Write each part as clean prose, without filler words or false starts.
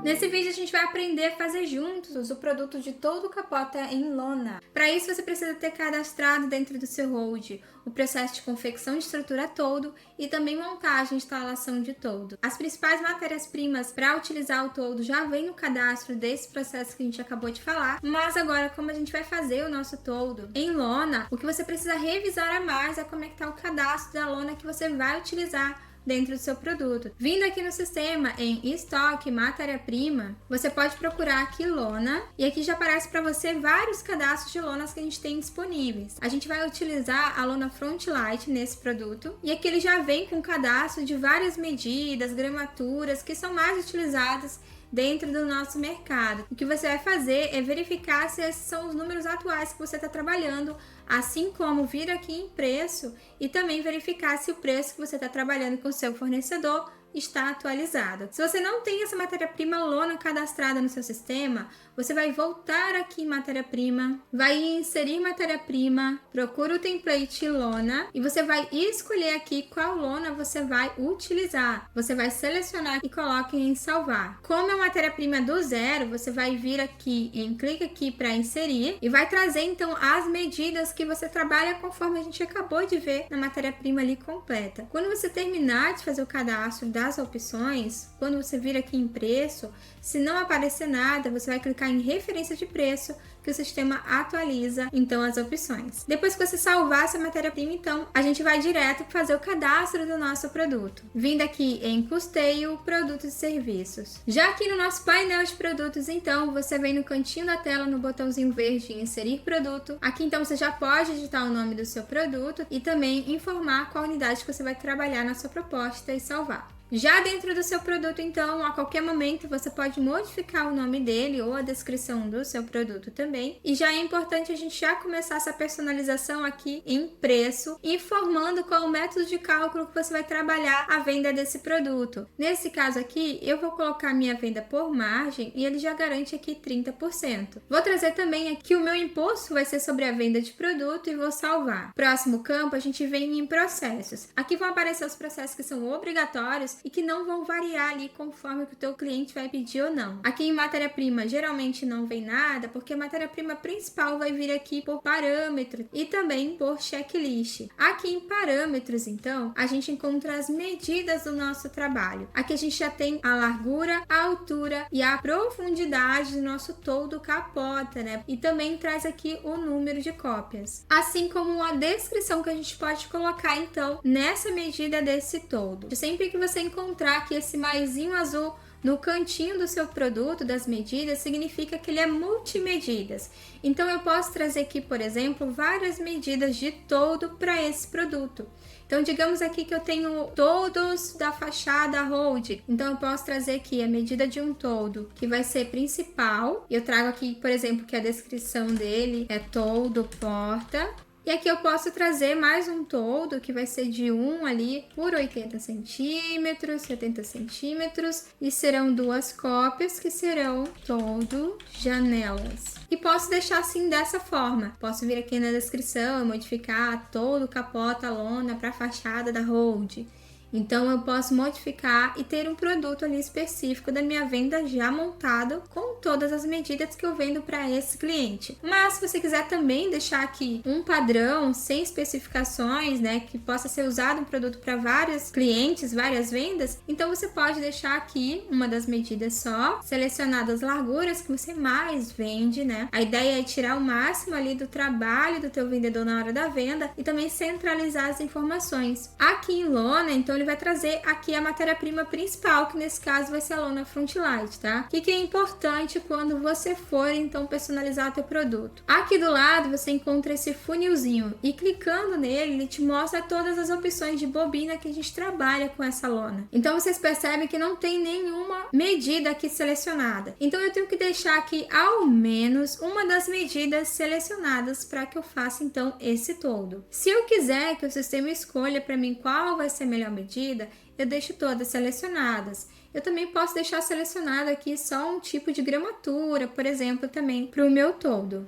Nesse vídeo a gente vai aprender a fazer juntos o produto de todo capota em lona. Para isso você precisa ter cadastrado dentro do seu Hold o processo de confecção de estrutura todo e também montagem e instalação de todo. As principais matérias-primas para utilizar o todo já vem no cadastro desse processo que a gente acabou de falar, mas agora como a gente vai fazer o nosso todo em lona, o que você precisa revisar a mais é como é que está o cadastro da lona que você vai utilizar dentro do seu produto. Vindo aqui no sistema em estoque, matéria-prima, você pode procurar aqui lona e aqui já aparece para você vários cadastros de lonas que a gente tem disponíveis. A gente vai utilizar a lona Frontlight nesse produto e aqui ele já vem com cadastro de várias medidas, gramaturas que são mais utilizadas dentro do nosso mercado. O que você vai fazer é verificar se esses são os números atuais que você está trabalhando, assim como vir aqui em preço e também verificar se o preço que você está trabalhando com o seu fornecedor está atualizado. Se você não tem essa matéria-prima lona cadastrada no seu sistema, você vai voltar aqui em matéria-prima, vai inserir matéria-prima, procura o template lona e você vai escolher aqui qual lona você vai utilizar. Você vai selecionar e coloque em salvar. Como é matéria-prima do zero, você vai vir aqui em clique aqui para inserir e vai trazer então as medidas que você trabalha conforme a gente acabou de ver na matéria-prima ali completa. Quando você terminar de fazer o cadastro das opções, quando você vir aqui em preço, se não aparecer nada, você vai clicar em referência de preço, que o sistema atualiza então as opções. Depois que você salvar essa matéria-prima, então, a gente vai direto para fazer o cadastro do nosso produto. Vindo aqui em custeio, produtos e serviços. Já aqui no nosso painel de produtos, então, você vem no cantinho da tela, no botãozinho verde, inserir produto. Aqui, então, você já pode digitar o nome do seu produto e também informar qual unidade que você vai trabalhar na sua proposta e salvar. Já dentro do seu produto, então, a qualquer momento você pode modificar o nome dele ou a descrição do seu produto também. E já é importante a gente já começar essa personalização aqui em preço, informando qual o método de cálculo que você vai trabalhar a venda desse produto. Nesse caso aqui, eu vou colocar minha venda por margem e ele já garante aqui 30%. Vou trazer também aqui o meu imposto vai ser sobre a venda de produto e vou salvar. Próximo campo, a gente vem em processos. Aqui vão aparecer os processos que são obrigatórios e que não vão variar ali conforme o que o teu cliente vai pedir ou não. Aqui em matéria-prima geralmente não vem nada, porque a matéria-prima principal vai vir aqui por parâmetro e também por checklist. Aqui em parâmetros, então, a gente encontra as medidas do nosso trabalho. Aqui a gente já tem a largura, a altura e a profundidade do nosso todo capota, né? E também traz aqui o número de cópias. Assim como a descrição que a gente pode colocar, então, nessa medida desse todo. Sempre que você encontrar aqui esse maisinho azul no cantinho do seu produto, das medidas, significa que ele é multimedidas. Então, eu posso trazer aqui, por exemplo, várias medidas de todo para esse produto. Então, digamos aqui que eu tenho todos da fachada Hold. Então, eu posso trazer aqui a medida de um todo, que vai ser principal. E eu trago aqui, por exemplo, que a descrição dele é todo porta. E aqui eu posso trazer mais um todo, que vai ser de 1 ali por 80 centímetros, 70 centímetros. E serão duas cópias, que serão todo janelas. E posso deixar assim dessa forma. Posso vir aqui na descrição e modificar todo capota, lona para a fachada da Hold. Então, eu posso modificar e ter um produto ali específico da minha venda já montado com todas as medidas que eu vendo para esse cliente. Mas, se você quiser também deixar aqui um padrão sem especificações, né, que possa ser usado um produto para vários clientes, várias vendas, então você pode deixar aqui uma das medidas só, selecionar as larguras que você mais vende, né? A ideia é tirar o máximo ali do trabalho do teu vendedor na hora da venda e também centralizar as informações. Aqui em lona, então, ele vai trazer aqui a matéria-prima principal, que nesse caso vai ser a lona Frontlight, tá? O que é importante quando você for, então, personalizar o teu produto? Aqui do lado, você encontra esse funilzinho e clicando nele, ele te mostra todas as opções de bobina que a gente trabalha com essa lona. Então, vocês percebem que não tem nenhuma medida aqui selecionada. Então, eu tenho que deixar aqui, ao menos, uma das medidas selecionadas para que eu faça, então, esse todo. Se eu quiser que o sistema escolha para mim qual vai ser a melhor medida, eu deixo todas selecionadas. Eu também posso deixar selecionado aqui só um tipo de gramatura, por exemplo, também para o meu todo.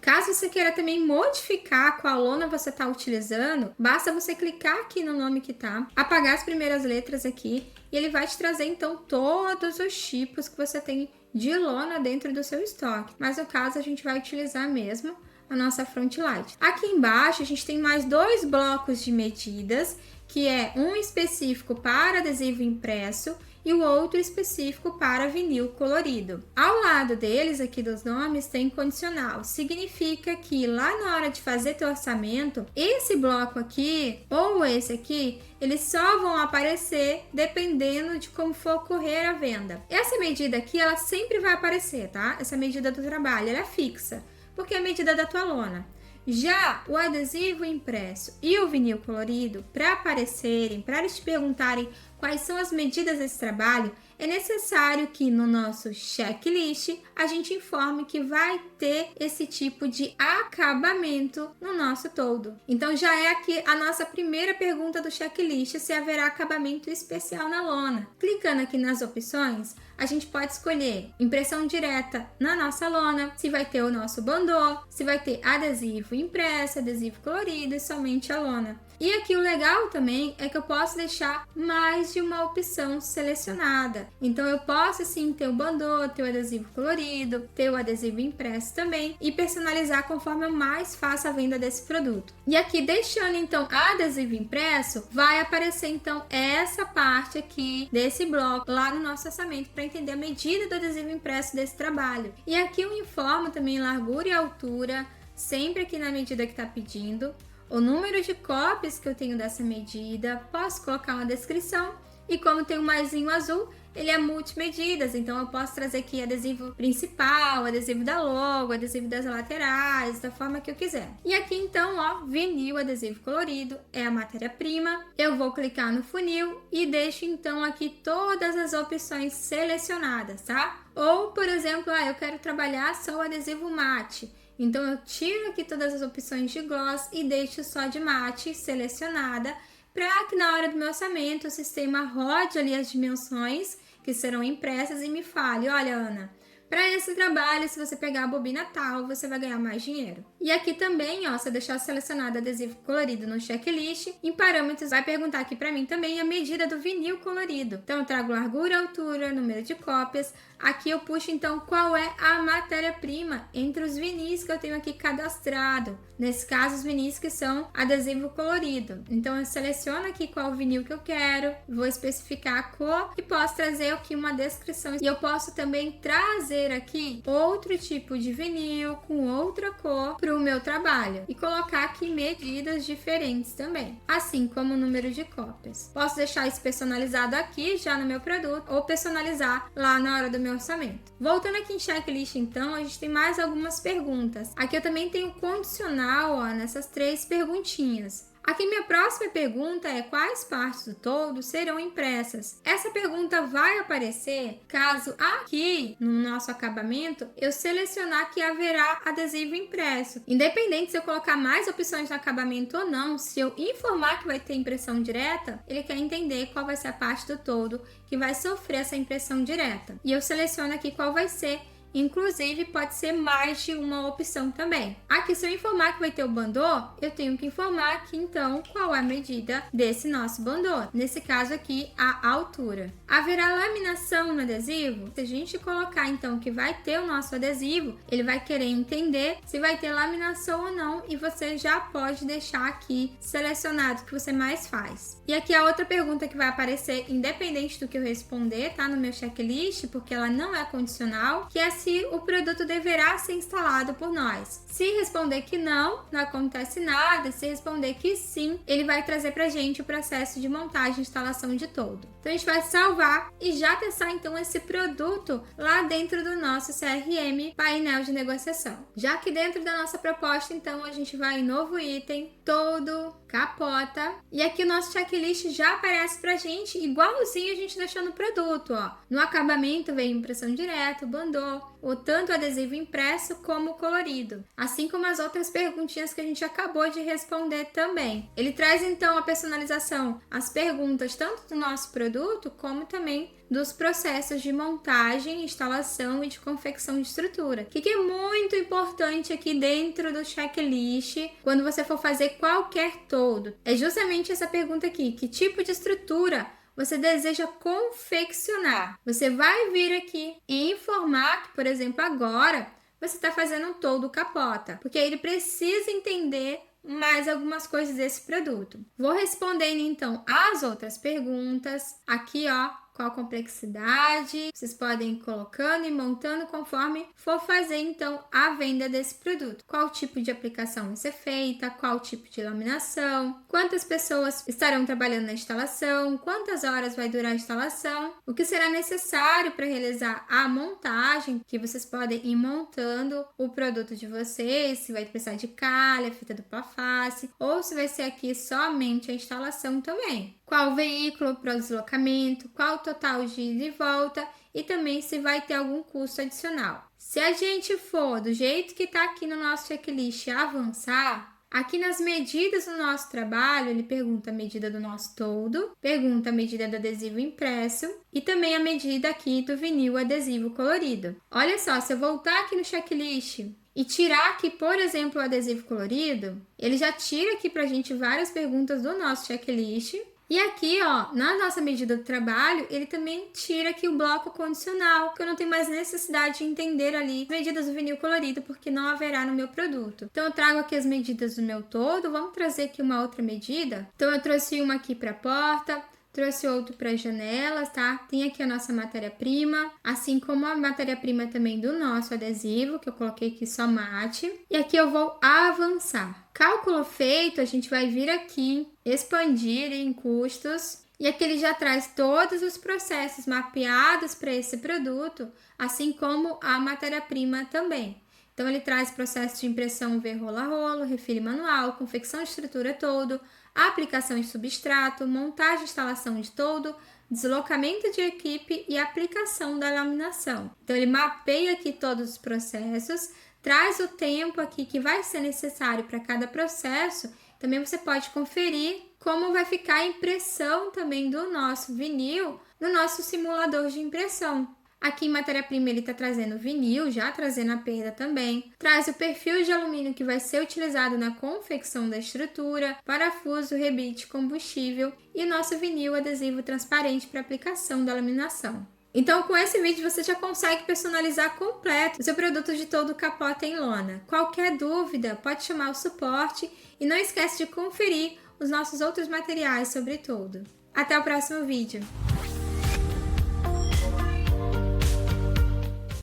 Caso você queira também modificar qual lona você está utilizando, basta você clicar aqui no nome que tá, apagar as primeiras letras aqui e ele vai te trazer então todos os tipos que você tem de lona dentro do seu estoque. Mas no caso a gente vai utilizar mesmo a nossa Frontlight. Aqui embaixo a gente tem mais 2 blocos de medidas, que é um específico para adesivo impresso e o outro específico para vinil colorido. Ao lado deles, aqui dos nomes, tem condicional. Significa que lá na hora de fazer teu orçamento, esse bloco aqui ou esse aqui, eles só vão aparecer dependendo de como for ocorrer a venda. Essa medida aqui, ela sempre vai aparecer, tá? Essa medida do trabalho, ela é fixa, porque é a medida da tua lona. Já o adesivo impresso e o vinil colorido, para aparecerem, para eles te perguntarem quais são as medidas desse trabalho, é necessário que no nosso checklist a gente informe que vai ter esse tipo de acabamento no nosso todo. Então já é aqui a nossa primeira pergunta do checklist, se haverá acabamento especial na lona. Clicando aqui nas opções, a gente pode escolher impressão direta na nossa lona, se vai ter o nosso bandô, se vai ter adesivo impresso, adesivo colorido e somente a lona. E aqui o legal também é que eu posso deixar mais de uma opção selecionada. Então eu posso sim ter o bandô, ter o adesivo colorido, ter o adesivo impresso também e personalizar conforme eu mais faço a venda desse produto. E aqui deixando então adesivo impresso, vai aparecer então essa parte aqui desse bloco lá no nosso orçamento para entender a medida do adesivo impresso desse trabalho. E aqui eu informo também largura e altura, sempre aqui na medida que está pedindo, o número de cópias que eu tenho dessa medida, posso colocar uma descrição e como tem um maisinho azul, ele é multimedidas, então eu posso trazer aqui adesivo principal, adesivo da logo, adesivo das laterais, da forma que eu quiser. E aqui então, ó, vinil adesivo colorido é a matéria-prima. Eu vou clicar no funil e deixo então aqui todas as opções selecionadas, tá? Ou, por exemplo, eu quero trabalhar só o adesivo mate. Então eu tiro aqui todas as opções de gloss e deixo só de mate selecionada, para que na hora do meu orçamento o sistema rode ali as dimensões que serão impressas e me fale, olha Ana, para esse trabalho, se você pegar a bobina tal, você vai ganhar mais dinheiro. E aqui também, ó, se eu deixar selecionado adesivo colorido no checklist, em parâmetros vai perguntar aqui para mim também a medida do vinil colorido. Então eu trago largura, altura, número de cópias. Aqui eu puxo então qual é a matéria-prima entre os vinis que eu tenho aqui cadastrado. Nesse caso, os vinis que são adesivo colorido. Então eu seleciono aqui qual vinil que eu quero, vou especificar a cor e posso trazer aqui uma descrição. E eu posso também trazer aqui outro tipo de vinil com outra cor para o meu trabalho e colocar aqui medidas diferentes também, assim como o número de cópias. Posso deixar isso personalizado aqui já no meu produto ou personalizar lá na hora do meu orçamento. Voltando aqui em checklist então, a gente tem mais algumas perguntas. Aqui eu também tenho condicional, ó, nessas 3 perguntinhas. Aqui minha próxima pergunta é quais partes do todo serão impressas? Essa pergunta vai aparecer caso aqui no nosso acabamento eu selecionar que haverá adesivo impresso. Independente se eu colocar mais opções no acabamento ou não, se eu informar que vai ter impressão direta, ele quer entender qual vai ser a parte do todo que vai sofrer essa impressão direta. E eu seleciono aqui qual vai ser. Inclusive, pode ser mais de uma opção também. Aqui, se eu informar que vai ter o bandô, eu tenho que informar aqui, então, qual é a medida desse nosso bandô. Nesse caso aqui, a altura. Haverá laminação no adesivo? Se a gente colocar, então, que vai ter o nosso adesivo, ele vai querer entender se vai ter laminação ou não e você já pode deixar aqui selecionado o que você mais faz. E aqui a outra pergunta que vai aparecer, independente do que eu responder, tá? No meu checklist, porque ela não é condicional, que é se o produto deverá ser instalado por nós. Se responder que não, não acontece nada. Se responder que sim, ele vai trazer pra gente o processo de montagem e instalação de todo. Então a gente vai salvar e já testar então esse produto lá dentro do nosso CRM, painel de negociação. Já que dentro da nossa proposta, então, a gente vai em novo item, todo, capota, e aqui o nosso checklist já aparece pra gente igualzinho a gente deixou no produto, ó. No acabamento vem impressão direta, bandô, tanto o adesivo impresso como o colorido, assim como as outras perguntinhas que a gente acabou de responder também. Ele traz então a personalização, as perguntas tanto do nosso produto como também dos processos de montagem, instalação e de confecção de estrutura. O que é muito importante aqui dentro do checklist quando você for fazer qualquer toldo? É justamente essa pergunta aqui: que tipo de estrutura você deseja confeccionar? Você vai vir aqui e informar que, por exemplo, agora você está fazendo um toldo capota, porque ele precisa entender mais algumas coisas desse produto. Vou respondendo então as outras perguntas aqui, ó. Qual a complexidade? Vocês podem ir colocando e montando conforme for fazer então a venda desse produto. Qual tipo de aplicação vai ser feita? Qual tipo de laminação? Quantas pessoas estarão trabalhando na instalação? Quantas horas vai durar a instalação? O que será necessário para realizar a montagem? Que vocês podem ir montando o produto de vocês, se vai precisar de calha, fita dupla face, ou se vai ser aqui somente a instalação também. Qual veículo para o deslocamento, qual o total de ida e volta e também se vai ter algum custo adicional. Se a gente for do jeito que está aqui no nosso checklist avançar, aqui nas medidas do nosso trabalho, ele pergunta a medida do nosso toldo, pergunta a medida do adesivo impresso e também a medida aqui do vinil adesivo colorido. Olha só, se eu voltar aqui no checklist e tirar aqui, por exemplo, o adesivo colorido, ele já tira aqui pra gente várias perguntas do nosso checklist. E aqui, ó, na nossa medida do trabalho, ele também tira aqui o bloco condicional, que eu não tenho mais necessidade de entender ali as medidas do vinil colorido, porque não haverá no meu produto. Então, eu trago aqui as medidas do meu todo, vamos trazer aqui uma outra medida. Então, eu trouxe uma aqui para a porta, trouxe outro para as janelas, tá? Tem aqui a nossa matéria-prima, assim como a matéria-prima também do nosso adesivo, que eu coloquei aqui só mate. E aqui eu vou avançar. Cálculo feito, a gente vai vir aqui, expandir em custos. E aqui ele já traz todos os processos mapeados para esse produto, assim como a matéria-prima também. Então, ele traz processo de impressão V rolo a rolo, refil manual, confecção de estrutura todo, aplicação de substrato, montagem e instalação de todo, deslocamento de equipe e aplicação da laminação. Então, ele mapeia aqui todos os processos, traz o tempo aqui que vai ser necessário para cada processo. Também você pode conferir como vai ficar a impressão também do nosso vinil no nosso simulador de impressão. Aqui em matéria-prima ele está trazendo vinil, já trazendo a perda também. Traz o perfil de alumínio que vai ser utilizado na confecção da estrutura, parafuso, rebite, combustível e o nosso vinil adesivo transparente para aplicação da laminação. Então, com esse vídeo você já consegue personalizar completo o seu produto de todo capota em lona. Qualquer dúvida, pode chamar o suporte e não esquece de conferir os nossos outros materiais sobre todo. Até o próximo vídeo!